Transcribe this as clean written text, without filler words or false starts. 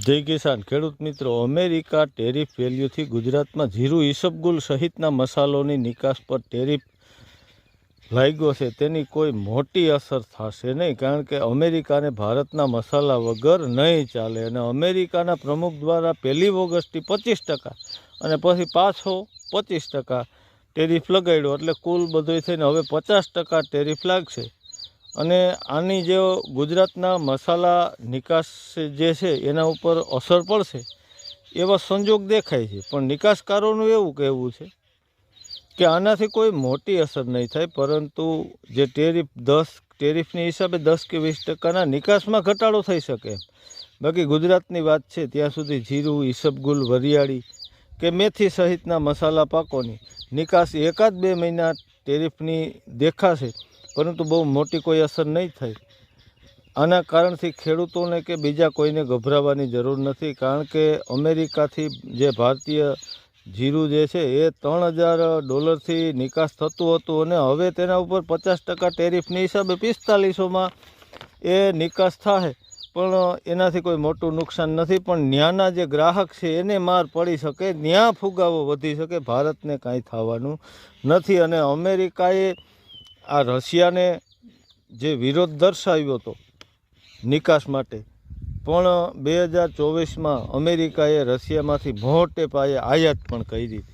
જય કિસાન ખેડૂત મિત્રો, અમેરિકા ટેરિફ વેલ્યુથી ગુજરાતમાં જીરું, ઈસબગુલ સહિતના મસાલોની નિકાસ પર ટેરિફ લાગ્યો છે. તેની કોઈ મોટી અસર થશે નહીં, કારણ કે અમેરિકાને ભારતના મસાલા વગર નહીં ચાલે. અને અમેરિકાના પ્રમુખ દ્વારા 1 ઓગસ્ટથી 25% અને પછી પાછો 25% ટેરિફ લગાડ્યો, એટલે કુલ બધું થઈને હવે 50% ટેરિફ લાગશે. અને આની જે ગુજરાતના મસાલા નિકાસ જે છે એના ઉપર અસર પડશે એવા સંજોગ દેખાય છે. પણ નિકાસકારોનું એવું કહેવું છે કે આનાથી કોઈ મોટી અસર નહીં થાય, પરંતુ જે ટેરિફની હિસાબે 10 કે 20%ના નિકાસમાં ઘટાડો થઈ શકે. બાકી ગુજરાતની વાત છે ત્યાં સુધી જીરું, ઈસબગુલ, વરિયાળી કે મેથી સહિતના મસાલા પાકોની નિકાસ 1-2 મહિના ટેરિફની દેખાશે, પરંતુ બહુ મોટી કોઈ અસર નહીં થાય. આના કારણથી ખેડૂતોને કે બીજા કોઈને ગભરાવાની જરૂર નથી, કારણ કે અમેરિકાથી જે ભારતીય જીરું જે છે એ $3000 નિકાસ થતું હતું, અને હવે તેના ઉપર 50% ટેરિફની હિસાબે 4500માં એ નિકાસ થાય. પણ એનાથી કોઈ મોટું નુકસાન નથી, પણ ન્યાના જે ગ્રાહક છે એને માર પડી શકે, ન્યા ફુગાવો વધી શકે, ભારતને કાંઈ થવાનું નથી. અને અમેરિકાએ આ રશિયાને જે વિરોધ દર્શાવ્યો હતો નિકાસ માટે, પણ 2024માં અમેરિકાએ રશિયામાંથી મોટે પાયે આયાત પણ કરી હતી.